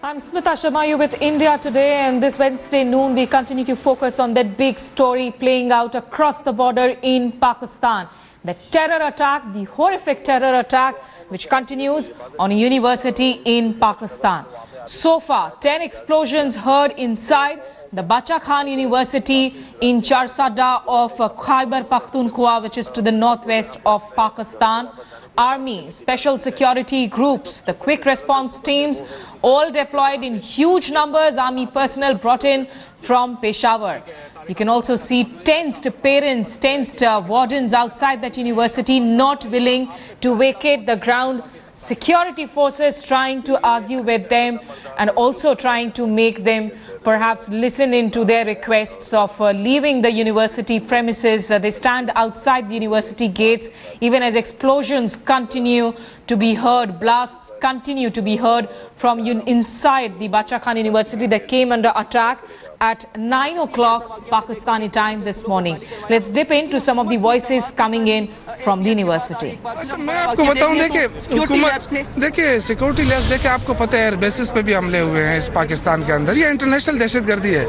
I'm Smita Sharma, you with India Today, and this Wednesday noon we continue to focus on that big story playing out across the border in Pakistan. The terror attack, the horrific terror attack which continues on a university in Pakistan. So far, 10 explosions heard inside the Bacha Khan University in Charsadda of Khyber Pakhtunkhwa, which is to the northwest of Pakistan. Army, special security groups, the quick response teams, all deployed in huge numbers. Army personnel brought in from Peshawar. You can also see tensed parents, tensed wardens outside that university, not willing to vacate the ground. Security forces trying to argue with them and also trying to make them perhaps listen into their requests of leaving the university premises. They stand outside the university gates even as explosions continue to be heard, blasts continue to be heard from inside the Bacha Khan University that came under attack at 9 o'clock Pakistani time this morning. Let's dip into some of the voices coming in from the university. मैं आपको बताऊं, देखिए security labs, देखिए आपको पता है air bases पे भी हमले हुए हैं इस पाकिस्तान के अंदर। ये इंटरनेशनल दहशतगर्दी है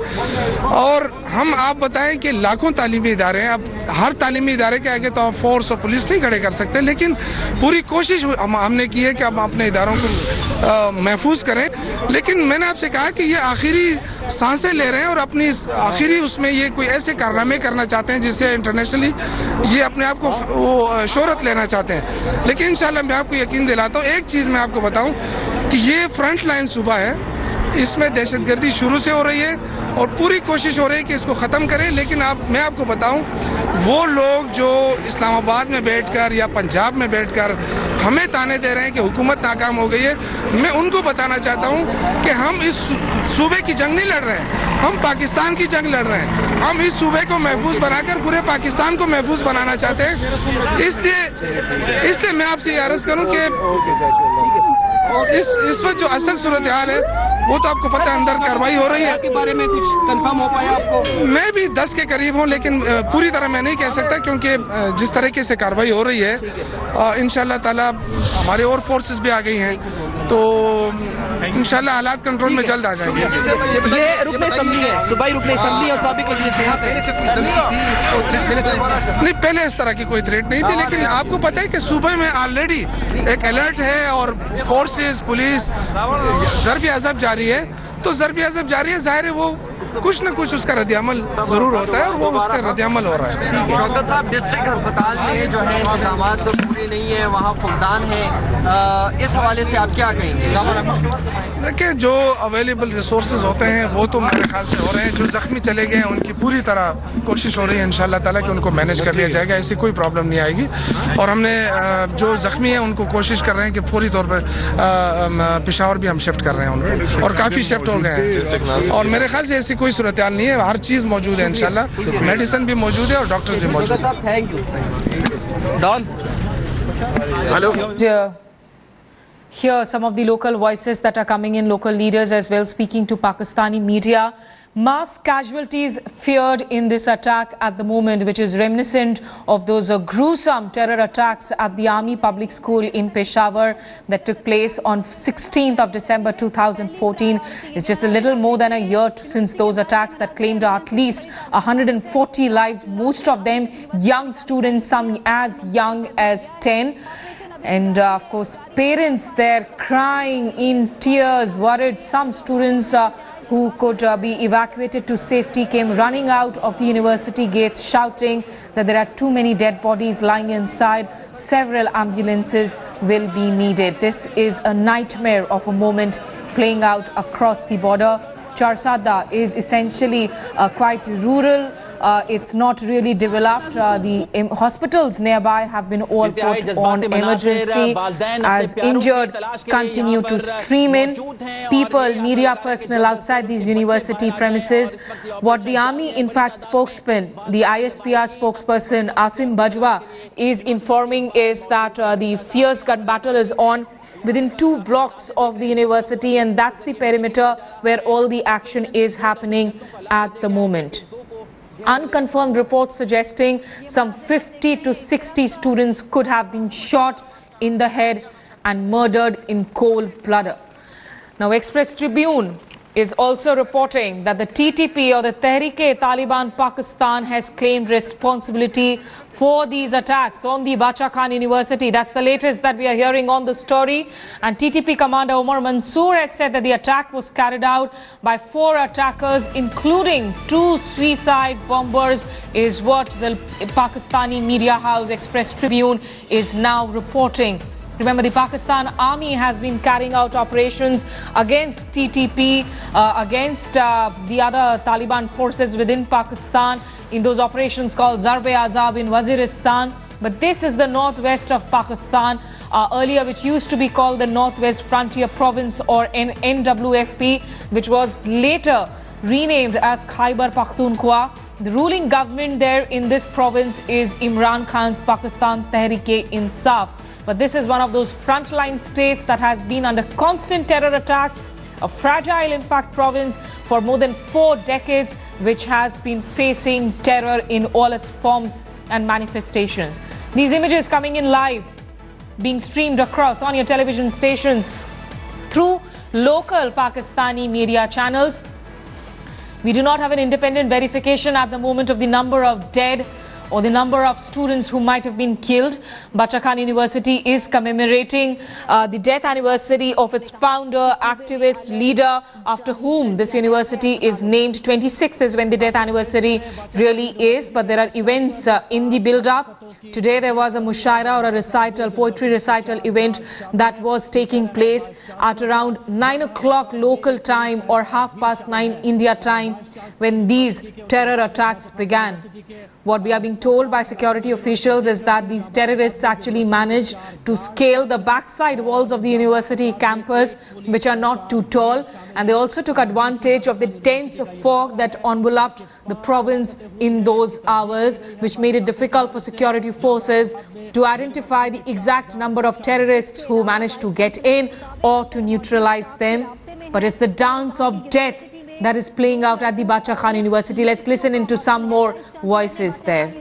और आप बताएं कि लाखों तालीमी इदारे हैं। अब हर तालीमी इदारे के आगे तो आप फोर्स और पुलिस नहीं खड़े कर सकते, लेकिन पूरी कोशिश हमने की है कि हम अपने इदारों को महफूज करें। लेकिन मैंने आपसे कहा कि ये आखिरी सांसें ले रहे हैं और अपनी आखिरी उसमें ये कोई ऐसे कारनामे करना चाहते हैं जिससे इंटरनेशनली ये अपने आप को शोहरत लेना चाहते हैं। लेकिन इंशाल्लाह मैं आपको यकीन दिलाता हूँ, एक चीज़ मैं आपको बताऊँ कि ये फ्रंट लाइन सूबा है, इसमें दहशतगर्दी शुरू से हो रही है और पूरी कोशिश हो रही है कि इसको ख़त्म करें। लेकिन मैं आपको बताऊं, वो लोग जो इस्लामाबाद में बैठकर या पंजाब में बैठकर हमें ताने दे रहे हैं कि हुकूमत नाकाम हो गई है, मैं उनको बताना चाहता हूं कि हम इस सूबे की जंग नहीं लड़ रहे हैं, हम पाकिस्तान की जंग लड़ रहे हैं। हम इस सूबे को महफूज बनाकर पूरे पाकिस्तान को महफूज बनाना चाहते हैं। इसलिए मैं आपसे ये अर्ज़ करूँ कि इस वक्त जो असल सूरत हाल है वो तो आपको पता है, अंदर कार्रवाई हो रही है। के बारे में कुछ कंफर्म हो पाया आपको? मैं भी 10 के करीब हूँ, लेकिन पूरी तरह मैं नहीं कह सकता क्योंकि जिस तरीके से कार्रवाई हो रही है इंशाल्लाह ताला हमारे और फोर्सेस भी आ गई हैं, तो इंशाल्लाह हालात कंट्रोल में जल्द आ जाएंगे। ये रुकन असम्बली है, सूबाई रुकन असम्बली और साबिक नहीं, पहले इस तरह की कोई थ्रेट नहीं थी, लेकिन आपको पता है कि सूबे में ऑलरेडी एक अलर्ट है और फोर्सेस, पुलिस, ज़र्ब अज़ब जारी है। तो ज़र्ब अज़ब जारी है, जाहिर है वो कुछ न कुछ उसका रद्द-ए-अमल ज़रूर होता है और वो उसका रद्द-ए-अमल हो रहा है। डॉक्टर साहब, डिस्ट्रिक्ट अस्पताल में जो है इंतजामात तो पूरे नहीं है, वहाँ फुकदान है, इस हवाले से आप क्या कहेंगे? देखिए, जो अवेलेबल रिसोर्सेज होते हैं वो तो मेरे ख्याल से हो रहे हैं। जो ज़ख्मी चले गए हैं उनकी पूरी तरह कोशिश हो रही है इंशाल्लाह ताला कि उनको मैनेज कर लिया जाएगा, ऐसी कोई प्रॉब्लम नहीं आएगी। और हमने जो ज़ख्मी हैं उनको कोशिश कर रहे हैं कि फौरी तौर पर पेशावर भी हम शिफ्ट कर रहे हैं उनको, और काफ़ी शिफ्ट हो गए हैं। और मेरे ख्याल से ऐसी कोई सूरत हाल नहीं है, हर चीज़ मौजूद है इंशाल्लाह, मेडिसिन भी मौजूद है और डॉक्टर्स भी मौजूद हैं। Thank you Don. Hello. Here some of the local voices that are coming in, local leaders as well speaking to Pakistani media. Mass casualties feared in this attack at the moment, which is reminiscent of those gruesome terror attacks at the Army Public School in Peshawar that took place on 16th of December 2014. It's just a little more than a year since those attacks that claimed at least 140 lives, most of them young students, some as young as 10. And of course, parents there crying in tears, worried. Some students who could be evacuated to safety came running out of the university gates shouting that there are too many dead bodies lying inside. Several ambulances will be needed. This is a nightmare of a moment playing out across the border. Charsadda is essentially quite rural. It's not really developed. The hospitals nearby have been all put on emergency as injured continue to stream in. People, media personnel outside these university premises. What the army, in fact, spokesman, the ISPR spokesperson Asim Bajwa is informing is that the fierce gun battle is on within 2 blocks of the university, and that's the perimeter where all the action is happening at the moment. Unconfirmed reports suggesting some 50 to 60 students could have been shot in the head and murdered in cold blood. Now, Express Tribune is also reporting that the TTP, or the Tehreek-e-Taliban Pakistan, has claimed responsibility for these attacks on the Bacha Khan University. That's the latest that we are hearing on the story. And TTP commander Omar Mansoor has said that the attack was carried out by 4 attackers, including 2 suicide bombers, is what the Pakistani media house Express Tribune is now reporting. Remember, the Pakistan Army has been carrying out operations against TTP, against the other Taliban forces within Pakistan in those operations called Zarb-e-Azab in Waziristan. But this is the northwest of Pakistan, earlier which used to be called the Northwest Frontier Province, or NWFP, which was later renamed as Khyber Pakhtunkhwa. The ruling government there in this province is Imran Khan's Pakistan Tehreek-e-Insaf. But this is one of those frontline states that has been under constant terror attacks, a fragile, in fact, province for more than 4 decades, which has been facing terror in all its forms and manifestations. These images coming in live, being streamed across on your television stations through local Pakistani media channels. We do not have an independent verification at the moment of the number of dead or the number of students who might have been killed. Bacha Khan University is commemorating the death anniversary of its founder, activist, leader, after whom this university is named. 26th is when the death anniversary really is, but there are events in the build-up. Today there was a mushaira, or a recital, poetry recital event that was taking place at around 9 o'clock local time, or 9:30 India time, when these terror attacks began. What we are being told by security officials is that these terrorists actually managed to scale the backside walls of the university campus, which are not too tall, and they also took advantage of the dense fog that enveloped the province in those hours, which made it difficult for security forces to identify the exact number of terrorists who managed to get in or to neutralize them. But it's the dance of death that is playing out at the Bacha Khan University. Let's listen into some more voices there.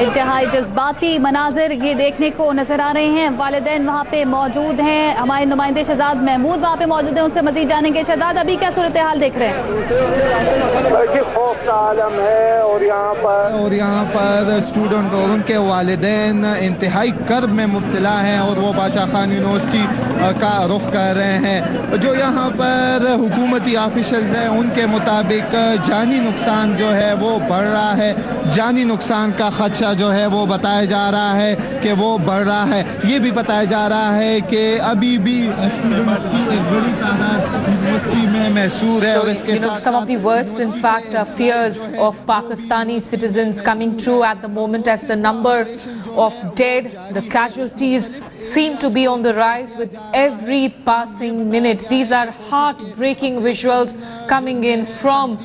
इंतहाई जज्बाती मनाजिर ये देखने को नजर आ रहे हैं। वालिदैन वहाँ पे मौजूद हैं, हमारे नुमाइंदे शहजाद महमूद वहाँ पे मौजूद हैं, उनसे मजीद जानेंगे। शहजाद, अभी क्या सूरत हाल देख रहे हैं? खौफ का आलम है और यहाँ पर स्टूडेंट और उनके वालिदैन इंतहाई कर्ब में मुब्तला हैं और वो बाचा खान यूनिवर्सिटी का रुख कर रहे हैं। जो यहाँ पर हुकूमती ऑफिशियल्स हैं उनके मुताबिक जानी नुकसान जो है वो बढ़ रहा है, जानी नुकसान का खदशा जो है वो बताया जा रहा है कि वो बढ़ रहा है। ये भी बताया जा रहा है कि अभी भी स्टूडेंट्स की एक बड़ी तादाद यूनिवर्सिटी में महसूर है और इसके साथ some of the worst, in fact, fears of Pakistani citizens coming true at the moment, as the number of dead, the casualties seem to be on the rise with every passing minute. These are heartbreaking visuals coming in from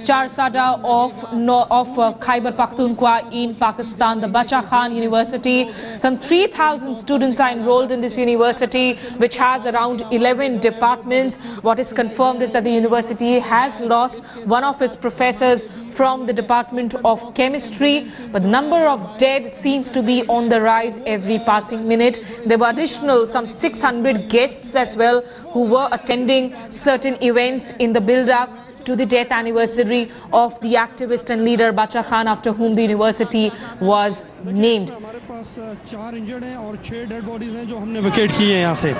Charsada of Khyber Pakhtunkhwa in Pakistan, the Bacha Khan University. Some 3,000 students are enrolled in this university, which has around 11 departments. What is confirmed is that the university has lost one of its professors from the Department of Chemistry, but the number of dead seems to be on the rise every passing minute. There were additional some 600 guests as well who were attending certain events in the build-up to the death anniversary of the activist and leader Bacha Khan, after whom the university was named. हमारे पास 4 injured हैं और 6 dead bodies हैं जो हमने wicket किए हैं यहाँ से,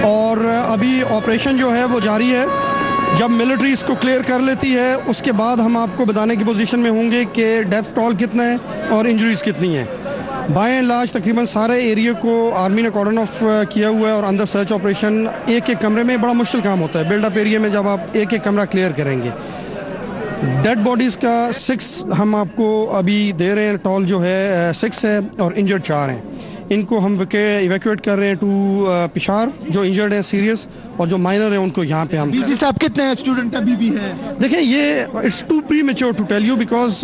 और अभी ऑपरेशन जो है वो जारी है। जब मिलिट्री इसको क्लियर कर लेती है उसके बाद हम आपको बताने की पोजीशन में होंगे कि डेथ टोल कितना है और इंजरीज कितनी हैं। बाय एंड लार्ज तकरीबन सारे एरिया को आर्मी ने कॉर्डन ऑफ किया हुआ है और अंदर सर्च ऑपरेशन एक एक कमरे में बड़ा मुश्किल काम होता है बिल्डअप एरिया में, जब आप एक एक कमरा क्लियर करेंगे। डेड बॉडीज़ का 6 हम आपको अभी दे रहे हैं, टोल जो है 6 है और इंजर्ड 4 हैं। इनको हम इवैक्यूएट कर रहे हैं टू पिशावर, जो इंजर्ड है सीरियस, और जो माइनर है उनको यहाँ पे हम। बीसी साहब कितने स्टूडेंट अभी भी हैं? देखिए ये it's too premature to tell you, because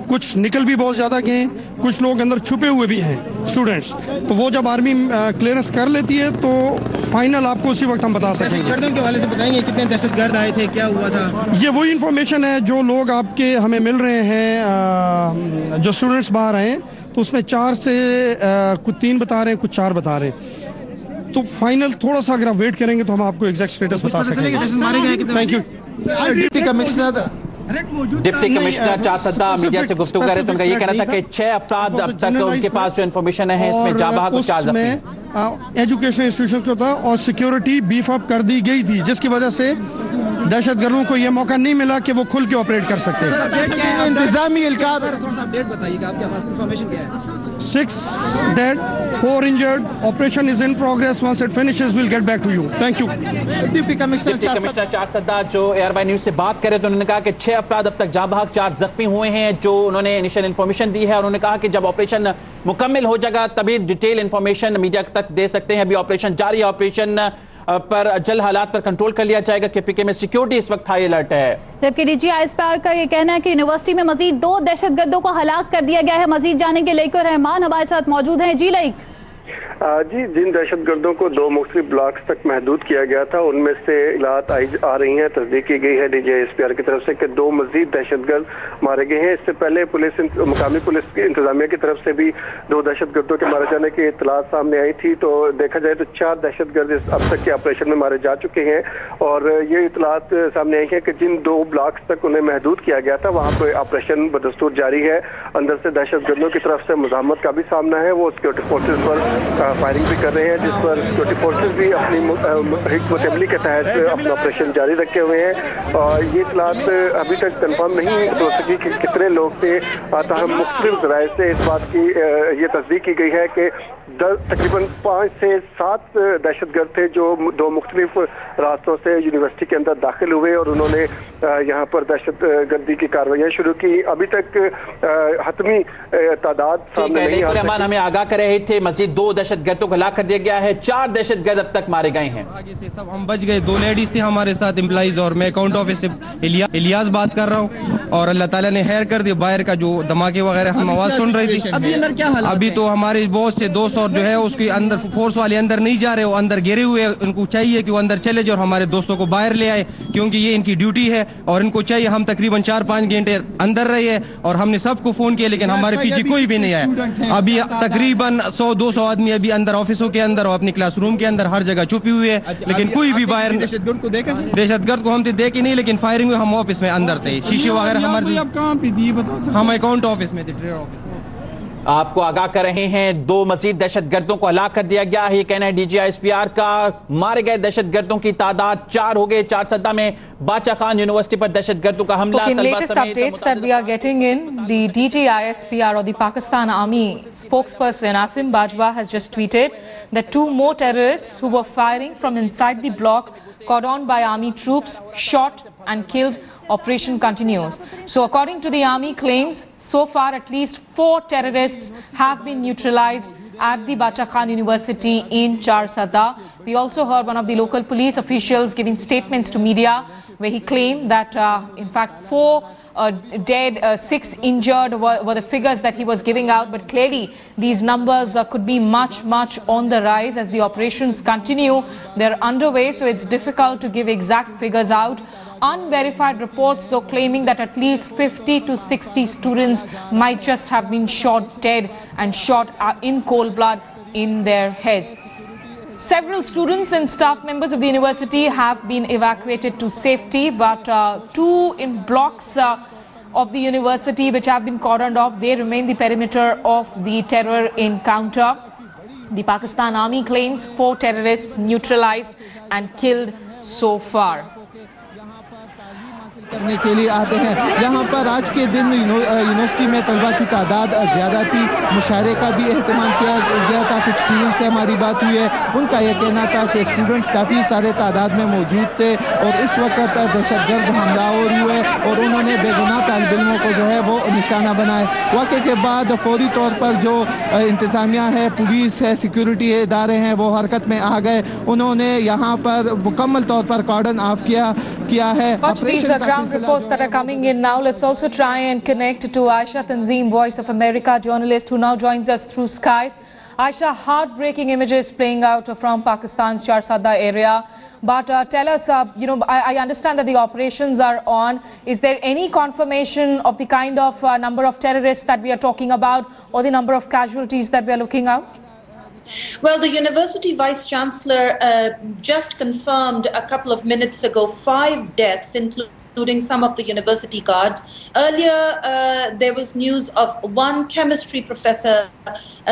कुछ निकल भी बहुत ज़्यादा गए हैं, कुछ लोग अंदर छुपे हुए भी हैं स्टूडेंट्स, तो वो जब आर्मी क्लियरेंस कर लेती है तो फाइनल आपको उसी वक्त हम बता सकेंगे। दहशतगर्दों के हवाले से बताएंगे कितने दहशतगर्द आए थे, क्या हुआ था? ये वही इन्फॉर्मेशन है जो लोग आपके हमें मिल रहे हैं, जो स्टूडेंट्स बाहर आए तो उसमें 4 से कुछ 3 बता रहे हैं, कुछ 4 बता रहे हैं, तो फाइनल थोड़ा सा अगर आप वेट करेंगे तो हम आपको एग्जैक्ट स्टेटस बता सकेंगे। Thank you. Deputy commissioner Charsadda media से गुफ्तगू कर रहे थे, उनका ये कहना था कि 6 अफराद अब तक उनके पास जो इन्फॉर्मेशन है इसमें जाबाह को 4 जख्मी। एजुकेशन इंस्टीट्यूशन को था और सिक्योरिटी बीफ अप कर दी गई थी, जिसकी वजह से दहशतगर्दों को यह मौका नहीं मिला कि वो खुल के ऑपरेट कर सकते। इंतजामी एहलकार, थोड़ा सा अपडेट बताइएगा, आपके पास इन्फॉर्मेशन क्या है? 6 dead, 4 injured. Operation is in progress. Once it finishes, we'll get back to you. Thank you. Deputy commissioner Charsadda जो ARY न्यूज़ से बात करे तो उन्होंने कहा कि 6 अफराद अब तक जाँ बहक, 4 जख्मी हुए हैं, जो उन्होंने इनिशियल इन्फॉर्मेशन दी है, और उन्होंने कहा कि जब ऑपरेशन मुकम्मल हो जाएगा तभी डिटेल इन्फॉर्मेशन मीडिया तक दे सकते हैं। अभी ऑपरेशन जारी है, ऑपरेशन पर जल्द हालात पर कंट्रोल कर लिया जाएगा। KPK में सिक्योरिटी इस वक्त हाई अलर्ट है। जबकि DGI का ये कहना है कि यूनिवर्सिटी में मजीद 2 दहशतगर्दों को हलाक कर दिया गया है। मजीद जाने के लईक रहमान हमारे साथ मौजूद हैं। जी लईक। जी, जिन दहशतगर्दों को 2 मुख्तलिफ ब्लॉक्स तक महदूद किया गया था उनमें से इलात आ रही हैं, तस्दीक की गई है DGI SPR की तरफ से कि 2 मजीद दहशतगर्द मारे गए हैं। इससे पहले मुकामी पुलिस की इंतजामिया की तरफ से भी 2 दहशतगर्दों के मारे जाने की इतलात सामने आई थी। तो देखा जाए तो 4 दहशतगर्द अब तक के ऑपरेशन में मारे जा चुके हैं, और ये इतलात सामने आई है कि जिन 2 ब्लॉक्स तक उन्हें महदूद किया गया था वहाँ पर ऑपरेशन बदस्तूर जारी है। अंदर से दहशतगर्दों की तरफ से मुज़ाहमत का भी सामना है, वो सिक्योरिटी फोर्सेज पर फायरिंग भी कर रहे हैं, जिस पर सिक्योरिटी फोर्सेज भी अपनी हिकमत अमली के तहत अपना ऑपरेशन जारी रखे हुए हैं। और ये इतलात अभी तक कंफर्म नहीं हो सकी कि कितने लोग थे, ताहम मुख्तलिफ ज़राए से इस बात की ये तस्दीक की गई है कि तकरीबन 5 से 7 दहशतगर्द थे जो 2 मुख्तलिफ रास्तों से यूनिवर्सिटी के अंदर दाखिल हुए और उन्होंने यहाँ पर दहशतगर्दी की कार्रवाइयाँ शुरू की। अभी तक हतमी तादाद सामने नहीं आ सकी। रहमान हमें आगाह कर रहे थे मजीद 2 दहशतगर्दों को हलाक कर दिया गया है, 4 दहशतगर्द अब तक मारे गए हैं। आगे से सब हम बच गए। 2 लेडीज थी हमारे साथ एम्प्लॉइज, और मैं अकाउंट ऑफिस से इलियास बात कर रहा हूँ, और अल्लाह ताला ने खैर कर दिया। बाहर का जो धमाके वगैरह हम आवाज सुन रही थी। अभी अंदर क्या हालत? अभी तो हमारे बहुत से दोस्त और जो है उसके अंदर फोर्स वाले अंदर नहीं जा रहे, वो अंदर गिरे हुए। उनको चाहिए कि वो अंदर चले जाए और हमारे दोस्तों को बाहर ले आए, क्योंकि ये इनकी ड्यूटी है और इनको चाहिए। हम तकरीबन 4-5 घंटे अंदर रहे हैं और हमने सबको फोन किया, लेकिन हमारे पीछे कोई भी नहीं आया। अभी तकरीबन 100-200 आदमी अभी अंदर ऑफिसों के अंदर और अपनी क्लासरूम के अंदर हर जगह छुपी हुई है, लेकिन कोई भी बाहर दहशतगर्द को देखा? दहशतगर्द को हम देखे नहीं, लेकिन फायरिंग में हम ऑफिस में अंदर थे, शीशे वगैरह हमारे। हम अकाउंट ऑफिस में थे, ट्रेड ऑफिस में। आपको आगाह कर रहे हैं 2 मजीद दहशतगर्दों को हलाक कर दिया गया है, ये कहना है DGI SPR का। मारे गए दहशतगर्दों की तादाद 4 हो गए। चारसदा में बादशाह खान यूनिवर्सिटी पर दहशतगर्दों का हमला। Latest updates that we are getting in, the DGI SPR or the Pakistan Army spokesperson Asim Bajwa has just tweeted that 2 more terrorists who were firing from inside the block cordoned by army troops shot and killed. Operation continues. So according to the army claims, so far at least 4 terrorists have been neutralized at the Bacha Khan University in Charsada. We also heard one of the local police officials giving statements to media where he claimed that in fact 4 dead, 6 injured were the figures that he was giving out, but clearly these numbers could be much on the rise as the operations continue. They're underway, so it's difficult to give exact figures out. Unverified reports though claiming that at least 50 to 60 students might just have been shot dead and shot in cold blood in their heads. Several students and staff members of the university have been evacuated to safety, but 2 in blocks of the university which have been cordoned off, they remain the perimeter of the terror encounter. The Pakistan Army claims 4 terrorists neutralized and killed so far. करने के लिए आते हैं। यहाँ पर आज के दिन यूनिवर्सिटी में तलबा की तादाद ज़्यादा थी, मुशायरे का भी एहतमाम किया गया था। कुछ स्टूडेंट्स से हमारी बात हुई है, उनका यह कहना था कि स्टूडेंट्स काफ़ी सारे तादाद में मौजूद थे और इस वक्त दहशतगर्द हमलावर हुए और उन्होंने बेगुनाह तालिब इल्मों को जो है वो निशाना बनाए। वाक़े के बाद फौरी तौर पर जो इंतज़ामिया है, पुलिस है, सिक्योरिटी इदारे हैं, वो हरकत में आ गए। उन्होंने यहाँ पर मुकम्मल तौर पर कॉर्डन ऑफ किया है। Watch these ground reports that are coming in now. Let's also try and connect to Aisha Tanzim, Voice of America journalist, who now joins us through Skype. Aisha, heartbreaking images playing out from Pakistan's Charsadda area. But tell us, I understand that the operations are on. Is there any confirmation of the kind of number of terrorists that we are talking about, or the number of casualties that we are looking at? Well, the university vice-chancellor just confirmed a couple of minutes ago 5 deaths, including some of the university guards. Earlier, there was news of 1 chemistry professor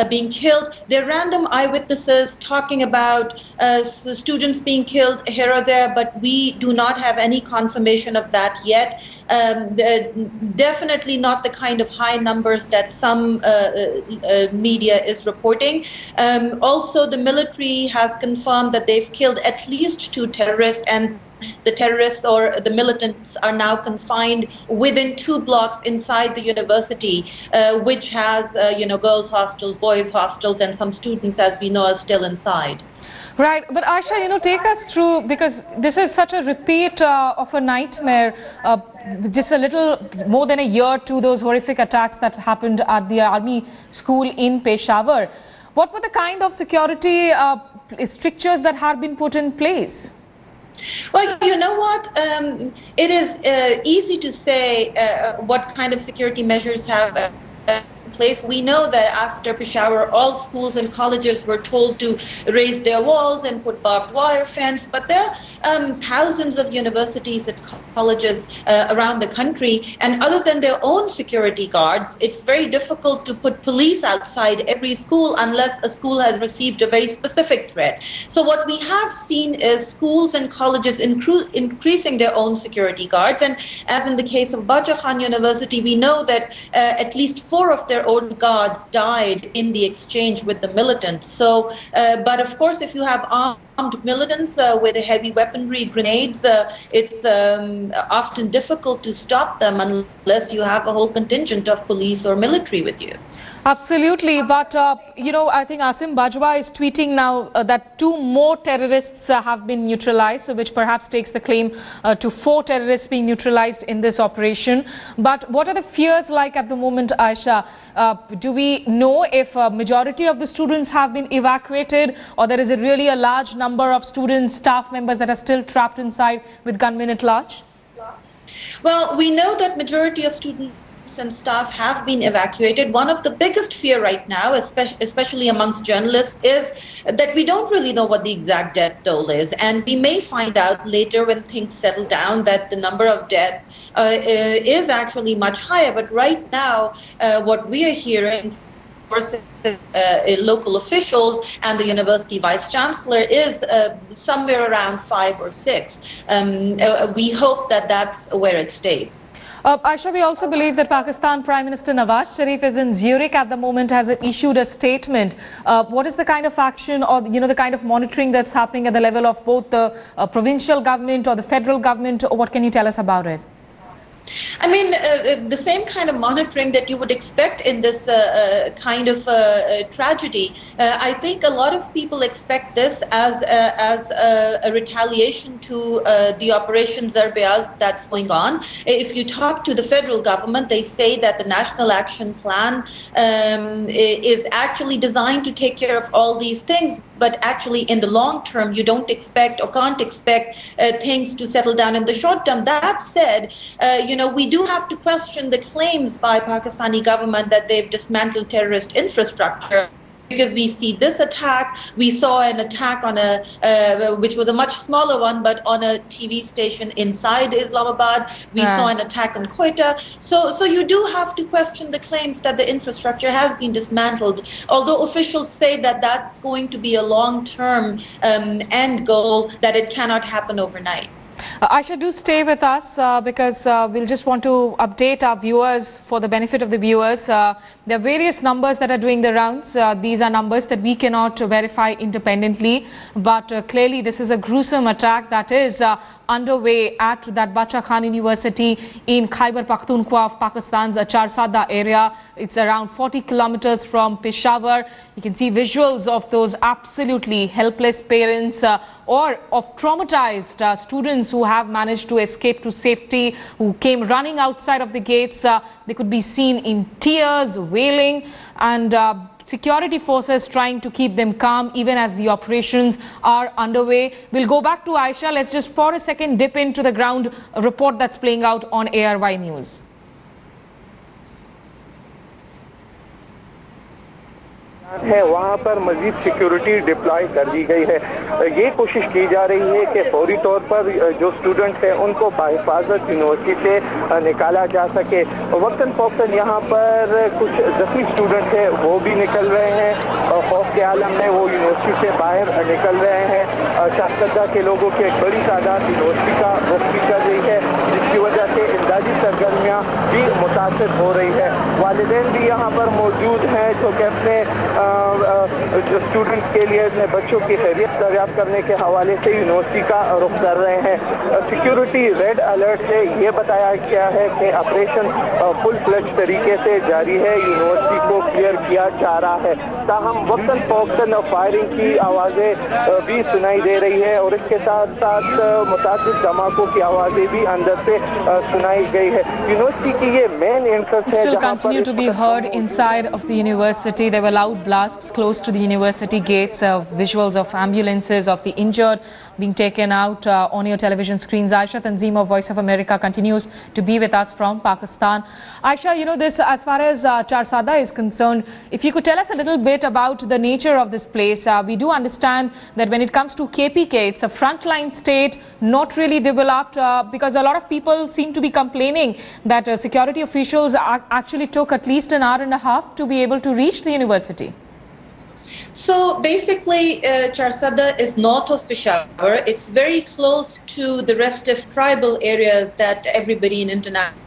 being killed. There are random eyewitnesses talking about students being killed here or there, but we do not have any confirmation of that yet. Definitely not the kind of high numbers that some media is reporting. Also, the military has confirmed that they've killed at least 2 terrorists, and the terrorists or the militants are now confined within 2 blocks inside the university, which has, girls' hostels, boys' hostels, and some students, as we know, are still inside. Right, but Aisha, take us through, because this is such a repeat of a nightmare, just a little more than a year to those horrific attacks that happened at the army school in Peshawar. What were the kind of security strictures that had been put in place? Well, you know what? It is easy to say what kind of security measures have place. We know that after Peshawar, all schools and colleges were told to raise their walls and put barbed wire fence, but there are thousands of universities and colleges around the country, and other than their own security guards, it's very difficult to put police outside every school unless a school has received a very specific threat. So what we have seen is schools and colleges increasing their own security guards, and as in the case of Bacha Khan University, we know that at least 4 of their own guards died in the exchange with the militants. So, but of course, if you have armed militants with heavy weaponry, grenades, it's often difficult to stop them unless you have a whole contingent of police or military with you. Absolutely, but I think Asim Bajwa is tweeting now that 2 more terrorists have been neutralized, which perhaps takes the claim to 4 terrorists being neutralized in this operation. But what are the fears like at the moment, Aisha? Do we know if a majority of the students have been evacuated, or there is really a large number of students, staff members that are still trapped inside with gunmen at large? Well, we know that majority of students and staff have been evacuated. One of the biggest fear right now, especially amongst journalists, is that we don't really know what the exact death toll is, and we may find out later when things settle down that the number of deaths is actually much higher. But right now, what we are hearing local officials and the university vice-chancellor is somewhere around 5 or 6. We hope that that's where it stays. Aisha, we also believe that Pakistan Prime Minister Nawaz Sharif is in Zurich at the moment, has issued a statement. What is the kind of action or the kind of monitoring that's happening at the level of both the provincial government or the federal government? What can you tell us about it? I mean, the same kind of monitoring that you would expect in this kind of tragedy. I think a lot of people expect this as a retaliation to the Operation Zarbeaz that's going on. If you talk to the federal government, they say that the National Action Plan is actually designed to take care of all these things. But actually, in the long term, you don't expect or can't expect things to settle down in the short term. That said, we do have to question the claims by Pakistani government that they've dismantled terrorist infrastructure. Because we see this attack, we saw an attack on which was a much smaller one, but on a TV station inside Islamabad. We saw an attack on Quetta. So you do have to question the claims that the infrastructure has been dismantled, although officials say that that's going to be a long-term end goal, that it cannot happen overnight. Aisha, do stay with us because we'll just want to update our viewers for the benefit of the viewers. There are various numbers that are doing the rounds. These are numbers that we cannot verify independently, but clearly this is a gruesome attack that is underway at that Bacha Khan University in Khyber Pakhtunkhwa of Pakistan's Charsadda area. It's around 40 kilometers from Peshawar. You can see visuals of those absolutely helpless parents or of traumatized students who have managed to escape to safety, who came running outside of the gates. They could be seen in tears, wailing, and security forces trying to keep them calm even as the operations are underway. We'll go back to Aisha. Let's just for a second dip into the ground report that's playing out on ARY News. है वहाँ पर मजीद security deploy कर दी गई है। ये कोशिश की जा रही है कि फौरी तौर पर जो स्टूडेंट्स हैं उनको बाहिफाजत यूनिवर्सिटी से निकाला जा सके। वक्तन फ़ौक्तन यहाँ पर कुछ जख्मी स्टूडेंट हैं वो भी निकल रहे हैं और खौफ के आलम में वो यूनिवर्सिटी से बाहर निकल रहे हैं। चारसद्दा के लोगों की एक बड़ी तादाद यूनिवर्सिटी का रुख भी कर रही है, जिसकी वजह से इमदादी सरगर्मियाँ भी मुतासर हो रही है। वालिदैन भी यहाँ पर मौजूद हैं जो कि अपने स्टूडेंट्स के लिए अपने बच्चों की खैरियत दरियाफ्त करने के हवाले से यूनिवर्सिटी का रुख कर रहे हैं। सिक्योरिटी रेड अलर्ट से ये बताया गया है कि ऑपरेशन फुल फ्लेज तरीके से जारी है, यूनिवर्सिटी को क्लियर किया जा रहा है। ताहम वक्तन फ़ौक्तन फायरिंग की आवाज़ें भी सुनाई दे रही है और इसके साथ साथ मुतादिद धमाकों की आवाज़ें भी अंदर से सुनाई गई है। यूनिवर्सिटी की ये मेन एंट्रेंस है। Still continue to be heard inside of the university. There were loud blasts close to the university gates, visuals of ambulances of the injured being taken out on your television screens. Aisha Tanzim of Voice of America continues to be with us from Pakistan. Aisha, you know this, as far as Charsadda is concerned, if you could tell us a little bit about the nature of this place. We do understand that when it comes to KPK, it's a frontline state, not really developed, because a lot of people seem to be complaining that security officials actually took at least an hour and a half to be able to reach the university. So basically, Charsadda is north of Peshawar. It's very close to the rest of tribal areas that everybody in international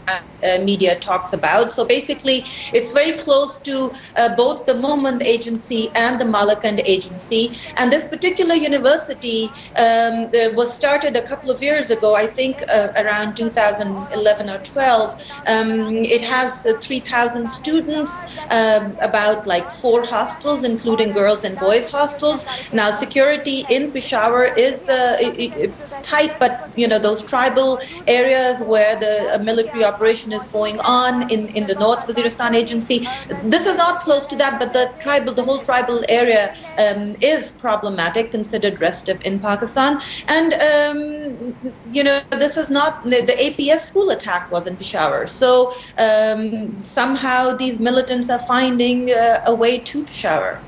media talks about. So basically, it's very close to both the Mohmand Agency and the Malakand Agency. And this particular university was started a couple of years ago, I think around 2011 or 12. It has 3,000 students, about like 4 hostels, including girls and boys hostels. Now, security in Peshawar is tight, but you know, those tribal areas where the military operation is going on in the North Waziristan Agency, this is not close to that, but the whole tribal area is problematic, considered restive in Pakistan. And you know, this is not the APS school attack was in Peshawar, so somehow these militants are finding a way to Peshawar.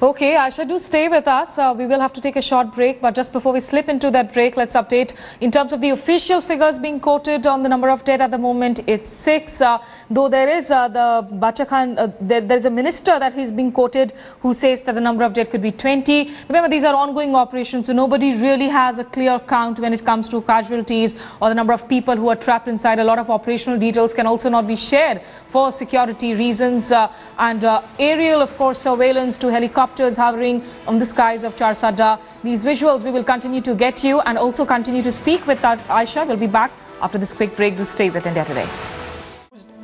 Okay, Aisha, do stay with us. We will have to take a short break, but just before we slip into that break, let's update in terms of the official figures being quoted on the number of dead at the moment. It's 6, though there is the Bacha Khan, there's a minister that he's being quoted who says that the number of dead could be 20. Remember, these are ongoing operations, so nobody really has a clear count when it comes to casualties or the number of people who are trapped inside. A lot of operational details can also not be shared for security reasons, and aerial, of course, surveillance to helicopters hovering on the skies of Charsadda. These visuals we will continue to get you and also continue to speak with Aisha. We'll be back after this quick break. Do stay with India Today.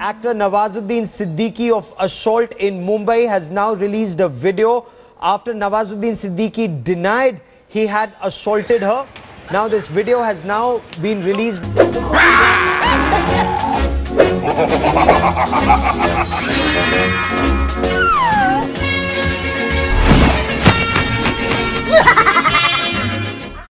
Actor Nawazuddin Siddiqui of assault in Mumbai has now released a video after Nawazuddin Siddiqui denied he had assaulted her. Now this video has now been released.